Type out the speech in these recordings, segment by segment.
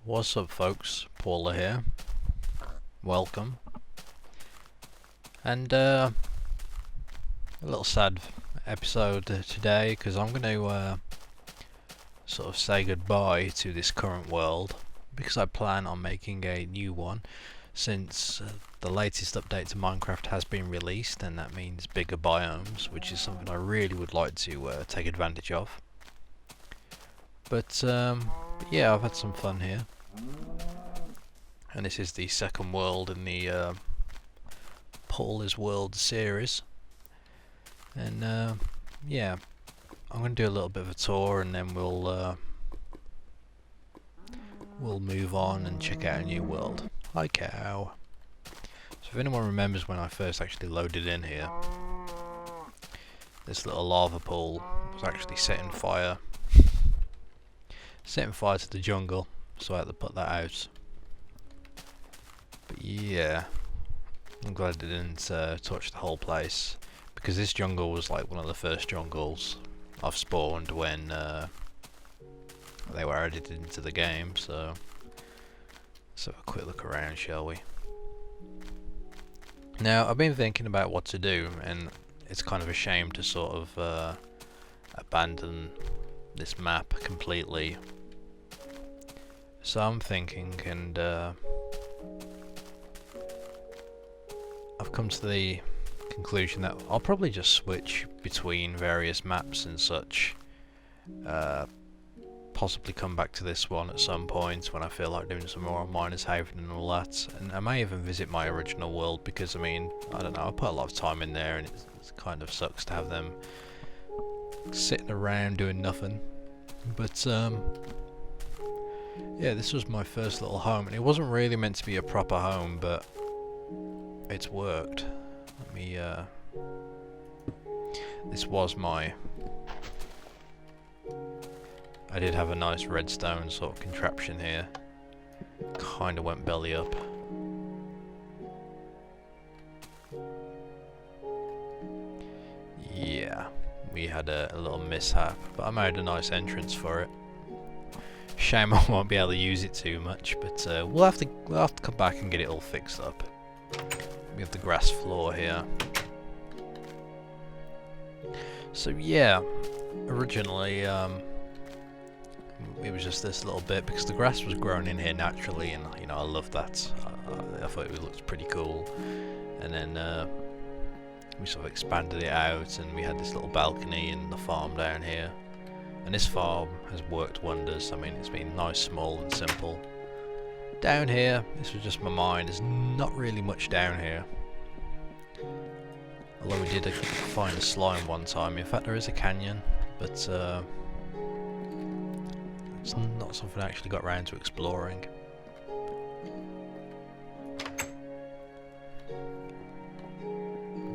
What's up, folks? Pauleh here. Welcome. And a little sad episode today because I'm going to sort of say goodbye to this current world because I plan on making a new one since the latest update to Minecraft has been released, and that means bigger biomes, which is something I really would like to take advantage of. But yeah, I've had some fun here. And this is the second world in the Pauleh's World series. And yeah, I'm going to do a little bit of a tour, and then we'll move on and check out a new world. Hi, cow. So if anyone remembers when I first actually loaded in here, this little lava pool was actually setting fire to the jungle, so I had to put that out. But yeah, I'm glad I didn't touch the whole place, because this jungle was like one of the first jungles I've spawned when they were added into the game. So let's have a quick look around, shall we? Now, I've been thinking about what to do, and it's kind of a shame to sort of abandon this map completely. So I'm thinking, and I've come to the conclusion that I'll probably just switch between various maps and such. Possibly come back to this one at some point when I feel like doing some more on Miner's Haven and all that. And I may even visit my original world, because I mean, I don't know, I put a lot of time in there, and it kind of sucks to have them sitting around doing nothing. But yeah, this was my first little home, and it wasn't really meant to be a proper home, but it's worked. Let me this was my, I did have a nice redstone sort of contraption here. Kinda went belly up. Yeah, we had a little mishap, but I made a nice entrance for it. Shame I won't be able to use it too much, but we'll have to come back and get it all fixed up. We have the grass floor here. So yeah, originally it was just this little bit because the grass was growing in here naturally, and you know, I love that. I thought it looked pretty cool. And then we sort of expanded it out, and we had this little balcony and the farm down here. And this farm has worked wonders. I mean, it's been nice, small and simple. Down here, this was just my mind, there's not really much down here. Although we did find a slime one time. In fact, there is a canyon, but it's not something I actually got around to exploring.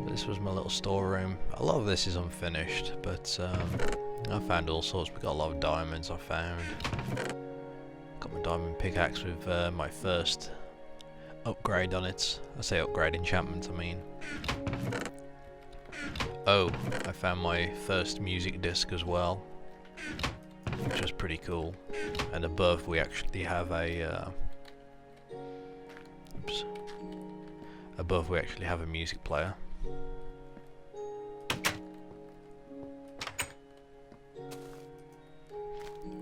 This was my little storeroom. A lot of this is unfinished, but I found all sorts. We got a lot of diamonds. I found. Got my diamond pickaxe with my first upgrade on it. I say upgrade, enchantment I mean. Oh, I found my first music disc as well, which was pretty cool. And above we actually have a oops. Above we actually have a music player.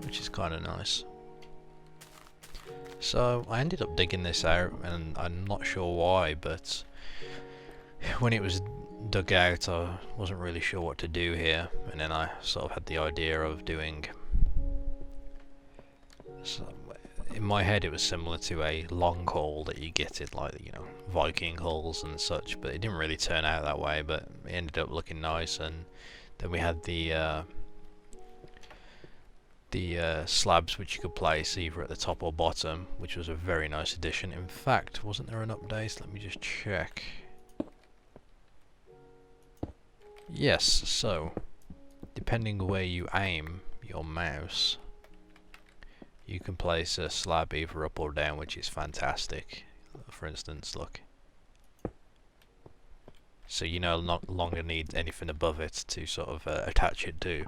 Which is kind of nice. So I ended up digging this out, and I'm not sure why, but when it was dug out I wasn't really sure what to do here, and then I sort of had the idea of doing, so in my head it was similar to a long haul that you get it, like, you know, Viking hulls and such, but it didn't really turn out that way, but it ended up looking nice. And then we had the slabs which you could place either at the top or bottom, which was a very nice addition. In fact, wasn't there an update? Let me just check. Yes, so depending where you aim your mouse, you can place a slab either up or down, which is fantastic. For instance, look. So you no longer need anything above it to sort of attach it to.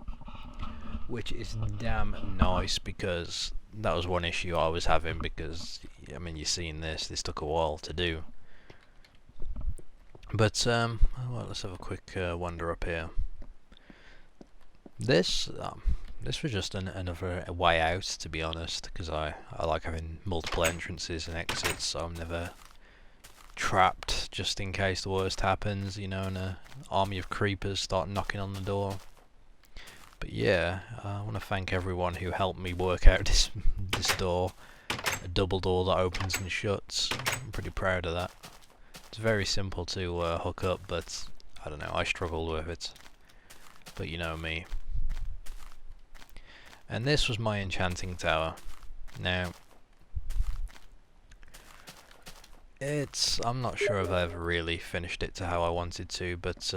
Which is damn nice, because that was one issue I was having, because I mean, you've seen this took a while to do. But well, let's have a quick wander up here. This was just another way out, to be honest, because I like having multiple entrances and exits, so I'm never trapped just in case the worst happens, you know, and an army of creepers start knocking on the door. But yeah, I want to thank everyone who helped me work out this door, a double door that opens and shuts. I'm pretty proud of that. It's very simple to hook up, but I don't know, I struggled with it. But you know me. And this was my enchanting tower. Now, I'm not sure if I ever really finished it to how I wanted to, but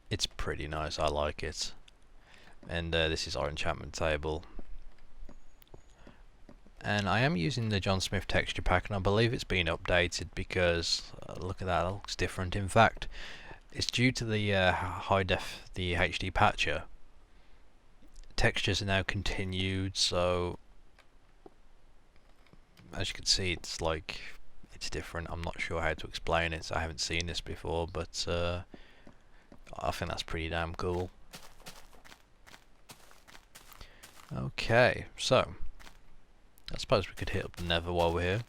it's pretty nice, I like it. And this is our enchantment table. And I am using the John Smith texture pack, and I believe it's been updated because, look at that, it looks different. In fact, it's due to the the HD patcher. Textures are now continued, so as you can see, it's like, it's different. I'm not sure how to explain it. I haven't seen this before, but I think that's pretty damn cool. Okay, so I suppose we could hit up the Nether while we're here.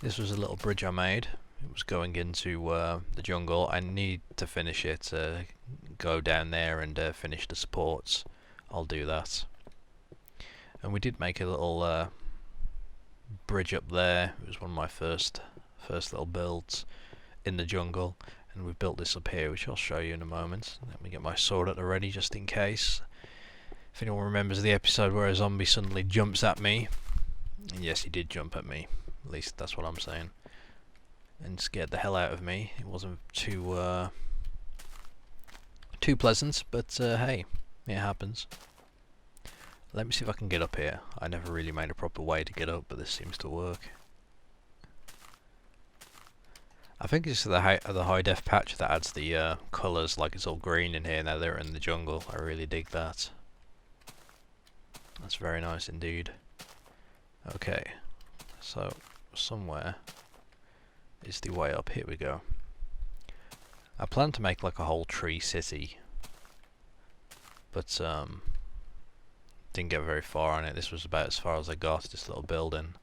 This was a little bridge I made. It was going into the jungle. I need to finish it, go down there and finish the supports. I'll do that. And we did make a little bridge up there. It was one of my first little builds in the jungle, and we've built this up here, which I'll show you in a moment. Let me get my sword at the ready just in case. If anyone remembers the episode where a zombie suddenly jumps at me, and yes, he did jump at me, at least that's what I'm saying, and scared the hell out of me. It wasn't too pleasant, but hey, it happens. Let me see if I can get up here. I never really made a proper way to get up, but this seems to work. I think it's the high def patch that adds the colours, like it's all green in here now they're in the jungle. I really dig that. That's very nice indeed. Okay, so somewhere is the way up. Here we go. I plan to make like a whole tree city, but didn't get very far on it. This was about as far as I got, this little building.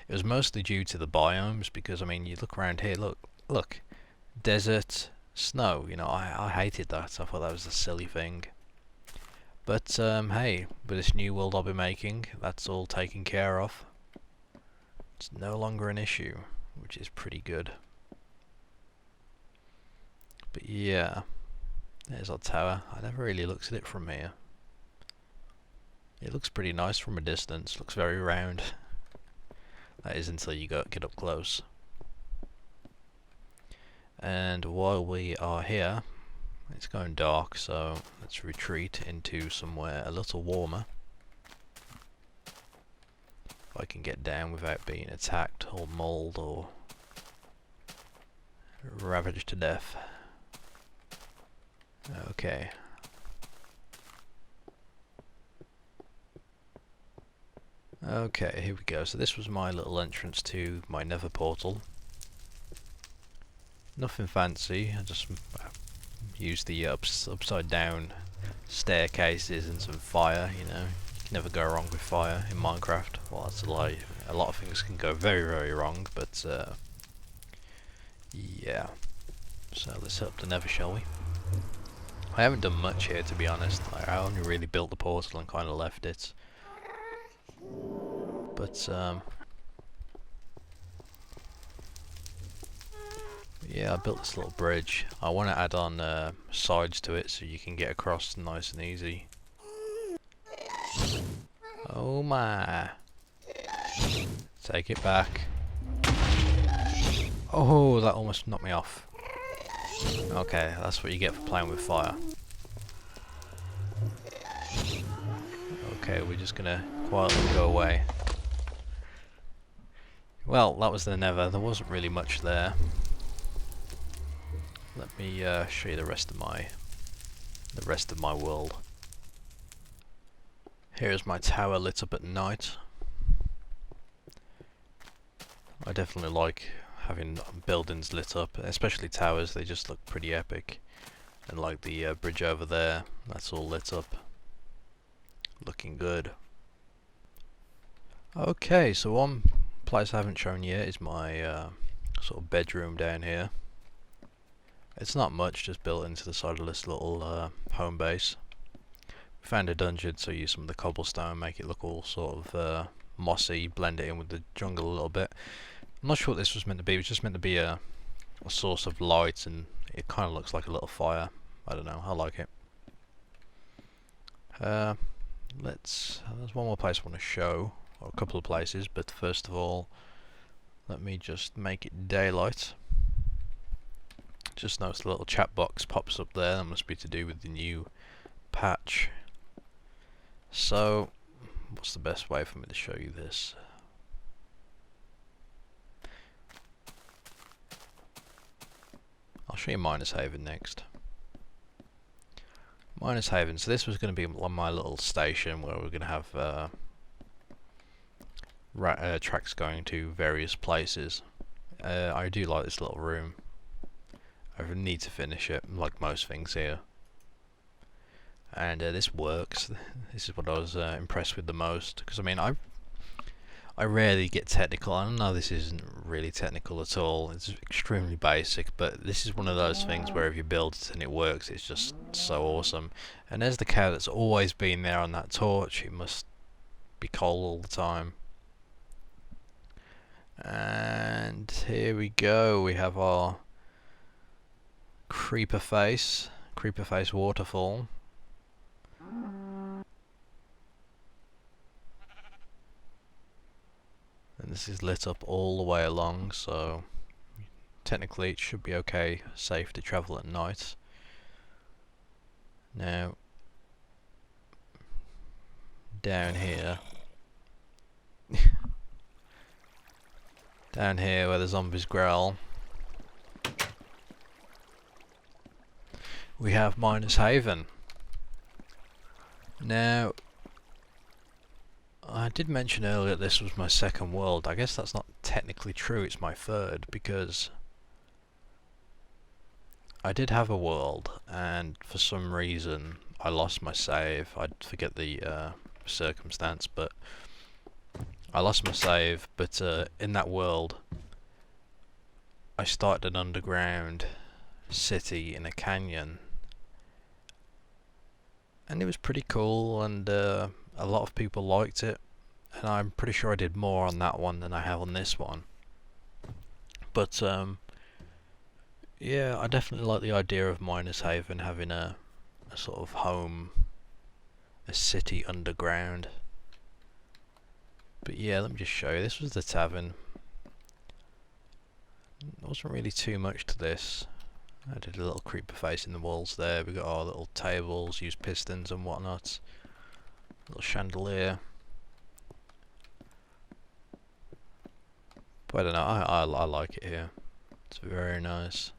It was mostly due to the biomes, because I mean, you look around here, look, desert, snow, you know, I hated that. I thought that was a silly thing. But hey, with this new world I'll be making, that's all taken care of. It's no longer an issue, which is pretty good. But yeah, there's our tower. I never really looked at it from here. It looks pretty nice from a distance, looks very round. That is until you get up close. And while we are here, it's going dark, so let's retreat into somewhere a little warmer. If I can get down without being attacked or mauled or ravaged to death. Okay. Okay, here we go. So this was my little entrance to my nether portal. Nothing fancy, I just used the upside down staircases and some fire, you know. You can never go wrong with fire in Minecraft. Well, that's a lie. A lot of things can go very, very wrong, but yeah. So let's hit up the nether, shall we? I haven't done much here, to be honest. I only really built the portal and kind of left it. But yeah, I built this little bridge. I want to add on sides to it so you can get across nice and easy. Oh my! Take it back. Oh, that almost knocked me off. Okay, that's what you get for playing with fire. Okay, we're just gonna quietly go away. Well, that was the nether. There wasn't really much there. Let me show you the rest of my world. Here's my tower lit up at night. I definitely like having buildings lit up, especially towers. They just look pretty epic. And like the bridge over there, that's all lit up, looking good. Okay, so one place I haven't shown yet is my sort of bedroom down here. It's not much, just built into the side of this little home base. We found a dungeon, so use some of the cobblestone, make it look all sort of mossy, blend it in with the jungle a little bit. I'm not sure what this was meant to be. It was just meant to be a source of light, and it kind of looks like a little fire. I don't know, I like it. There's one more place I want to show, or a couple of places, but first of all, let me just make it daylight. Just noticed a little chat box pops up there. That must be to do with the new patch. So, what's the best way for me to show you this? I'll show you Miners Haven next. Miners Haven. So this was going to be my little station where we're going to have tracks going to various places. I do like this little room. I need to finish it, like most things here. And this works. This is what I was impressed with the most, because I mean, I rarely get technical. I know this isn't really technical at all. It's extremely basic, but this is one of those things where if you build it and it works, it's just so awesome. And there's the cow that's always been there on that torch. It must be coal all the time. And here we go. We have our creeper face waterfall. And this is lit up all the way along, so technically it should be okay, safe to travel at night. Now, down here, down here where the zombies growl, we have Miners Haven. Now, I did mention earlier this was my second world. I guess that's not technically true, it's my third, because I did have a world and for some reason I lost my save. I forget the circumstance, but I lost my save. But in that world I started an underground city in a canyon, and it was pretty cool, and a lot of people liked it, and I'm pretty sure I did more on that one than I have on this one. But yeah, I definitely like the idea of Miners Haven having a sort of home, a city underground. But yeah, let me just show you. This was the tavern. There wasn't really too much to this. I did a little creeper face in the walls there. We got our little tables, used pistons and whatnot. Little chandelier. But I don't know, I like it here. It's very nice.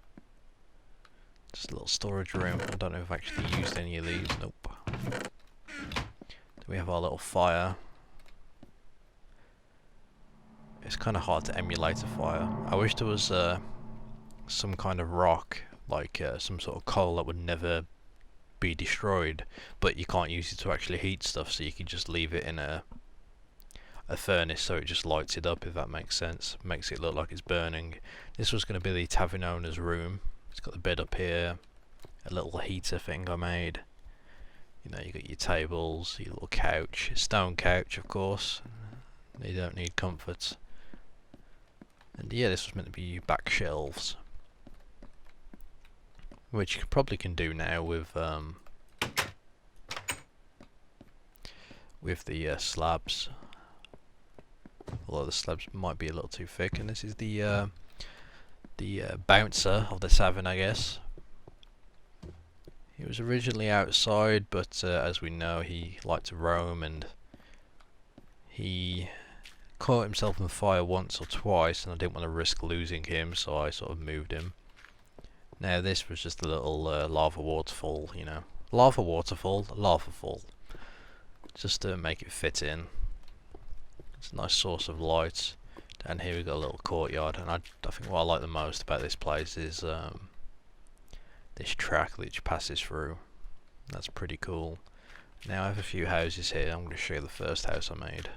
Just a little storage room. I don't know if I've actually used any of these. Nope. Then we have our little fire. It's kind of hard to emulate a fire. I wish there was some kind of rock, like some sort of coal that would never be destroyed, but you can't use it to actually heat stuff, so you can just leave it in a furnace so it just lights it up, if that makes sense. Makes it look like it's burning. This was going to be the tavern owner's room. It's got the bed up here, a little heater thing I made. You know, you got your tables, your little couch, stone couch of course. They don't need comforts. And yeah, this was meant to be back shelves, which you probably can do now with the slabs. Although the slabs might be a little too thick. And this is the bouncer of the tavern, I guess. He was originally outside, but as we know, he liked to roam, and he caught himself on fire once or twice, and I didn't want to risk losing him, so I sort of moved him. Now this was just a little lava waterfall, you know. Lava waterfall, lava fall. just to make it fit in. It's a nice source of light. Down here we've got a little courtyard, and I think what I like the most about this place is this track which passes through. That's pretty cool. Now I have a few houses here. I'm going to show you the first house I made.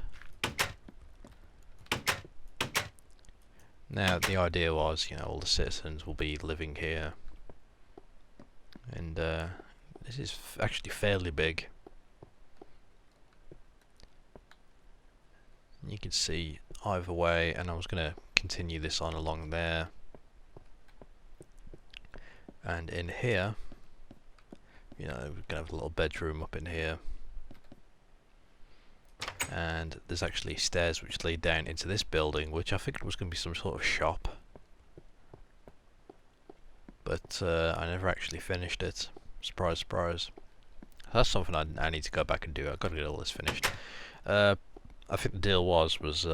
Now the idea was, you know, all the citizens will be living here, and this is actually fairly big. You can see either way, and I was going to continue this on along there, and in here, you know, we're going to have a little bedroom up in here, and there's actually stairs which lead down into this building, which I figured was going to be some sort of shop, but I never actually finished it. Surprise, surprise. That's something I need to go back and do. I've got to get all this finished. I think the deal was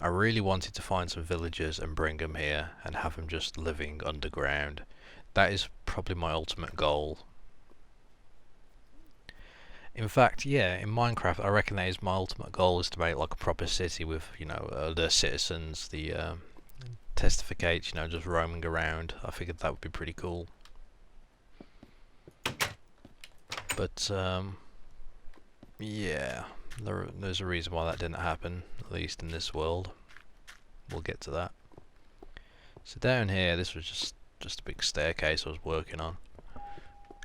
I really wanted to find some villagers and bring them here and have them just living underground. That is probably my ultimate goal. In fact, yeah, in Minecraft I reckon that is my ultimate goal, is to make like a proper city with, you know, the citizens, the testificates, you know, just roaming around. I figured that would be pretty cool. But yeah, there's a reason why that didn't happen, at least in this world. We'll get to that. So down here, this was just a big staircase I was working on.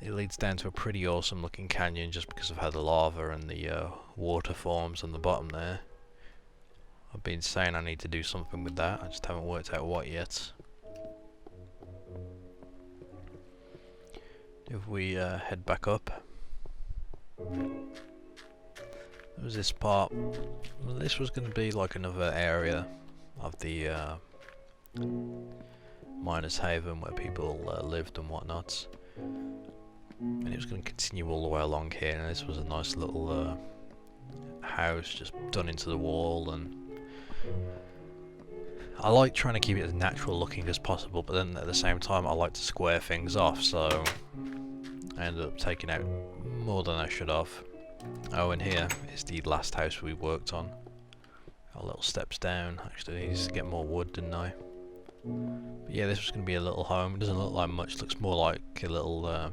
It leads down to a pretty awesome looking canyon just because of how the lava and the water forms on the bottom there. I've been saying I need to do something with that, I just haven't worked out what yet. If we head back up, there was this part. Well, this was going to be like another area of the Miners' Haven where people lived and whatnot, and it was going to continue all the way along here, and this was a nice little house just done into the wall, and I like trying to keep it as natural looking as possible, but then at the same time I like to square things off, so I ended up taking out more than I should have. Oh, and here is the last house we worked on. Got little steps down. Actually, I need to get more wood, didn't I? But yeah, this was going to be a little home. It doesn't look like much. It looks more like a little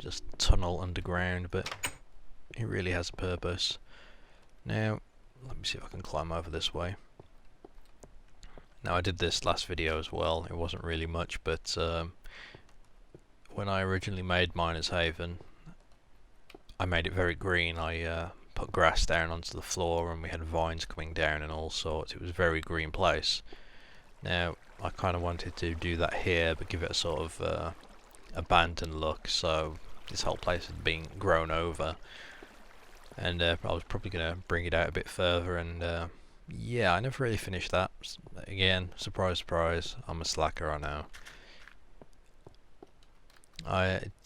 just tunnel underground, but it really has a purpose. Now, let me see if I can climb over this way. Now, I did this last video as well. It wasn't really much, but when I originally made Miners' Haven, I made it very green. I put grass down onto the floor, and we had vines coming down and all sorts. It was a very green place. Now, I kind of wanted to do that here, but give it a sort of abandoned look, so this whole place had been grown over, and I was probably going to bring it out a bit further, and yeah, I never really finished that. Again, surprise surprise, I'm a slacker, I know.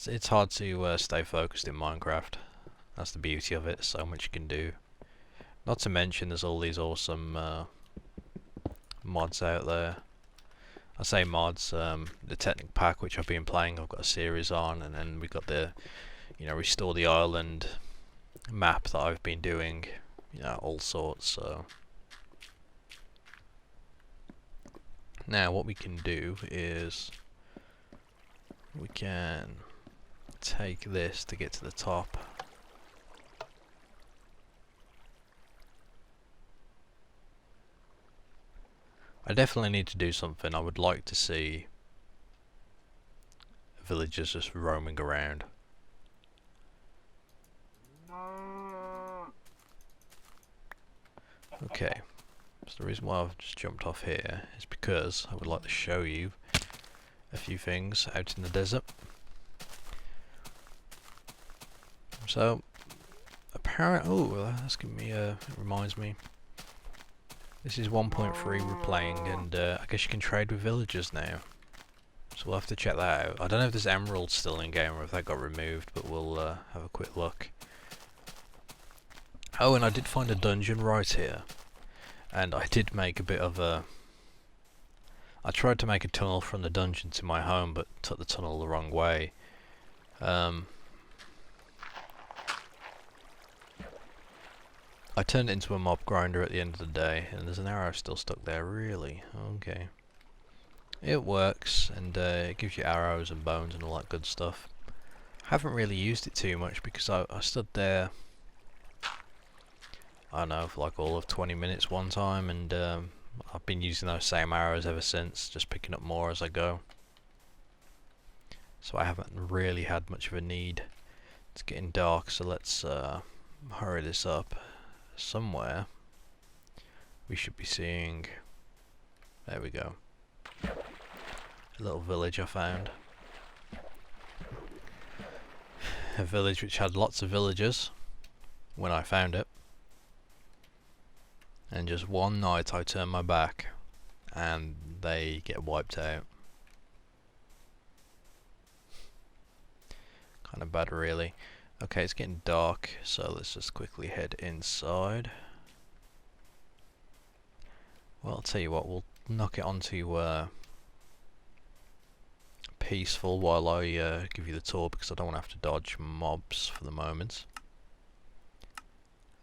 It's hard to stay focused in Minecraft. That's the beauty of it, so much you can do. Not to mention there's all these awesome mods out there. I say mods, the Technic Pack, which I've been playing, I've got a series on, and then we've got the, you know, Restore the Island map that I've been doing, you know, all sorts, so. Now what we can do is we can take this to get to the top. I definitely need to do something. I would like to see villagers just roaming around. Okay, so the reason why I've just jumped off here is because I would like to show you a few things out in the desert. So, apparently, oh, that's giving me it reminds me. This is 1.3 we're playing, and I guess you can trade with villagers now. So we'll have to check that out. I don't know if there's emeralds still in game or if that got removed, but we'll have a quick look. Oh, and I did find a dungeon right here. And I did make a bit of a... I tried to make a tunnel from the dungeon to my home, but took the tunnel the wrong way. I turned it into a mob grinder at the end of the day, and there's an arrow still stuck there, really? Okay. It works, and it gives you arrows and bones and all that good stuff. Haven't really used it too much because I stood there, I don't know, for like all of 20 minutes one time, and I've been using those same arrows ever since, just picking up more as I go. So I haven't really had much of a need. It's getting dark, so let's hurry this up. Somewhere we should be seeing, there we go, a little village I found. A village which had lots of villagers when I found it, and just one night I turn my back and they get wiped out. Kind of bad, really. Okay, it's getting dark, so let's just quickly head inside. Well, I'll tell you what, we'll knock it onto peaceful while I give you the tour, because I don't want to have to dodge mobs for the moment.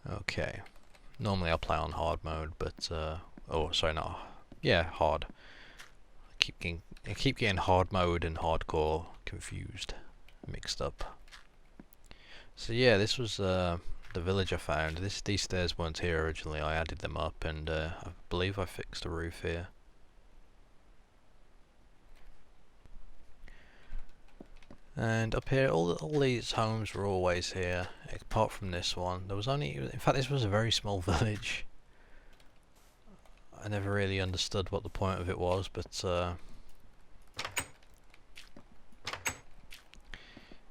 Okay, normally I'll play on hard mode, but oh, sorry, not, yeah, hard. I keep getting hard mode and hardcore confused, mixed up. So yeah, this was the village I found. These stairs weren't here originally. I added them up, and I believe I fixed a roof here. And up here, all these homes were always here, apart from this one. There was only, in fact, this was a very small village. I never really understood what the point of it was, but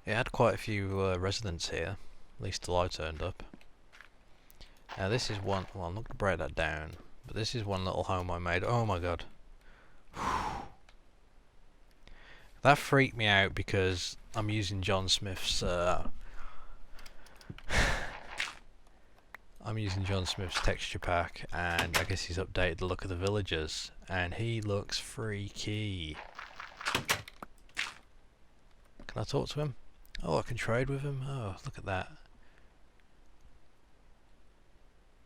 it had quite a few residents here, at least till I turned up. Now this is one, well, I'm not going to break that down, but this is one little home I made. Oh my god. That freaked me out because I'm using John Smith's texture pack, and I guess he's updated the look of the villagers, and he looks freaky. Can I talk to him? Oh, I can trade with him? Oh, look at that.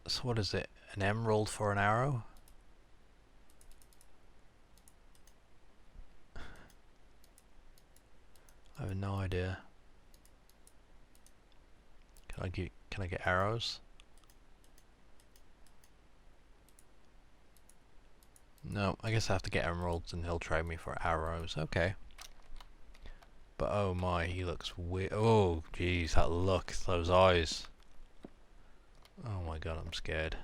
So what is it? An emerald for an arrow? I have no idea. Can I get arrows? No, I guess I have to get emeralds and he'll trade me for arrows. Okay. But oh my, he looks weird. Oh jeez, that look, those eyes. Oh my god, I'm scared.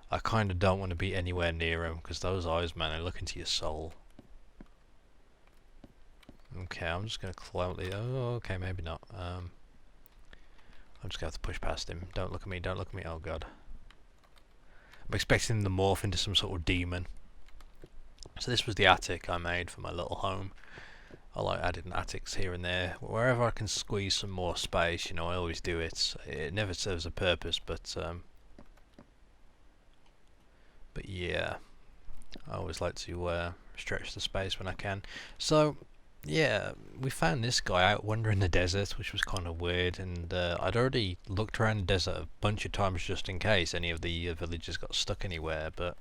I kind of don't want to be anywhere near him because those eyes, man, they look into your soul. Okay, I'm just gonna quietly. Oh, okay, maybe not. I'm just gonna have to push past him. Don't look at me. Don't look at me. Oh god. I'm expecting him to morph into some sort of demon. So this was the attic I made for my little home. I like adding attics here and there. Wherever I can squeeze some more space, you know, I always do it. It never serves a purpose, but yeah, I always like to stretch the space when I can. So yeah, we found this guy out wandering the desert, which was kind of weird, and I'd already looked around the desert a bunch of times just in case any of the villagers got stuck anywhere, but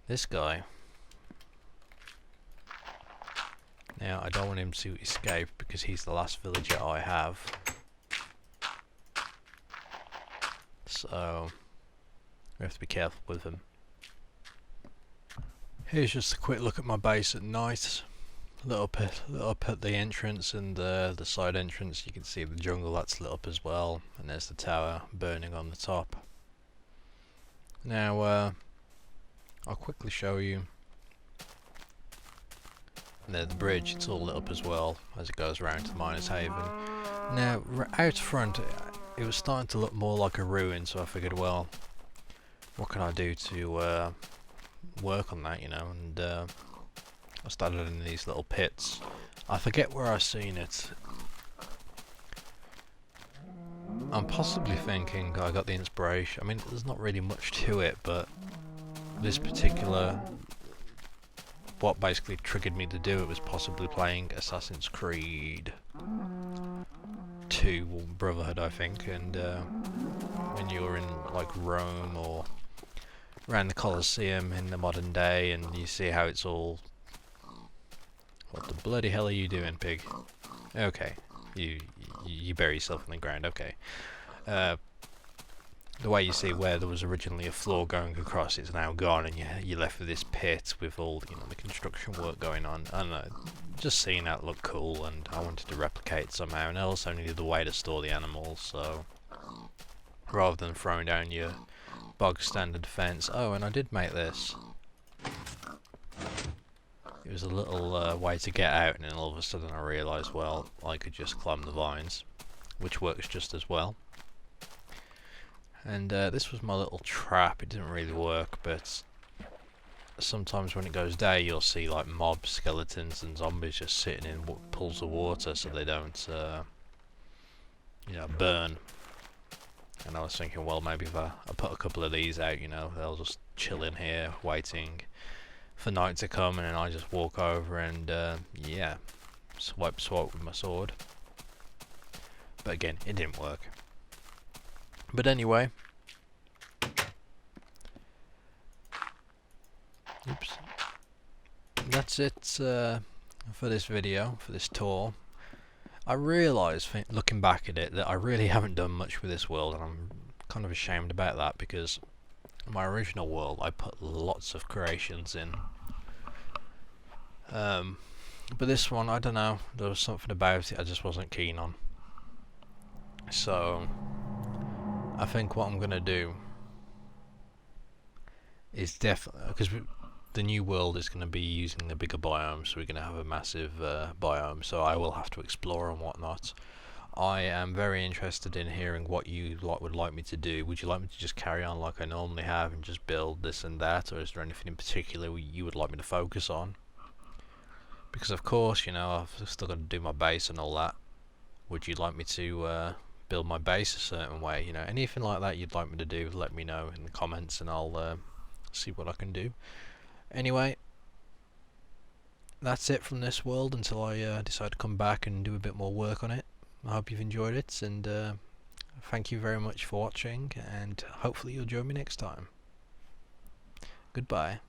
this guy, now I don't want him to escape because he's the last villager I have, so we have to be careful with him. Here's just a quick look at my base at night. Lit up at the entrance and the side entrance. You can see the jungle that's lit up as well, and there's the tower burning on the top. Now I'll quickly show you. And there's the bridge, it's all lit up as well as it goes around to the Miners' Haven. Now out front it was starting to look more like a ruin, so I figured, well, what can I do to work on that, you know, and I started in these little pits. I forget where I've seen it. I'm possibly thinking I got the inspiration. I mean, there's not really much to it, but this particular, what basically triggered me to do it was possibly playing Assassin's Creed 2 Brotherhood, I think, and when you're in like Rome or around the Colosseum in the modern day, and you see how it's all. What the bloody hell are you doing, pig? Okay, you bury yourself in the ground. Okay. The way you see where there was originally a floor going across, it's now gone, and you're left with this pit with all the construction work going on. I don't know, just seeing that looked cool, and I wanted to replicate somehow. And I also needed a way to store the animals, so rather than throwing down your bog standard fence. Oh, and I did make this. It was a little way to get out, and then all of a sudden I realised, well, I could just climb the vines, which works just as well. And this was my little trap. It didn't really work, but sometimes when it goes day, you'll see like mob skeletons and zombies just sitting in pools of water, so they don't, burn. And I was thinking, well, maybe if I put a couple of these out, they'll just chill in here, waiting for night to come, and then I just walk over and, yeah, swipe with my sword. But again, it didn't work. But anyway, oops, that's it for this video, for this tour. I realise, looking back at it, that I really haven't done much with this world, and I'm kind of ashamed about that, because my original world I put lots of creations in. But this one, I don't know, there was something about it I just wasn't keen on. So I think what I'm gonna do is definitely, because the new world is going to be using the bigger biome, so we're going to have a massive biome, so I will have to explore and whatnot. I am very interested in hearing what you would like me to do. Would you like me to just carry on like I normally have and just build this and that, or is there anything in particular you would like me to focus on? Because of course, I've still got to do my base and all that. Would you like me to build my base a certain way? Anything like that you'd like me to do, let me know in the comments, and I'll see what I can do. Anyway, that's it from this world until I decide to come back and do a bit more work on it. I hope you've enjoyed it, and thank you very much for watching, and hopefully you'll join me next time. Goodbye.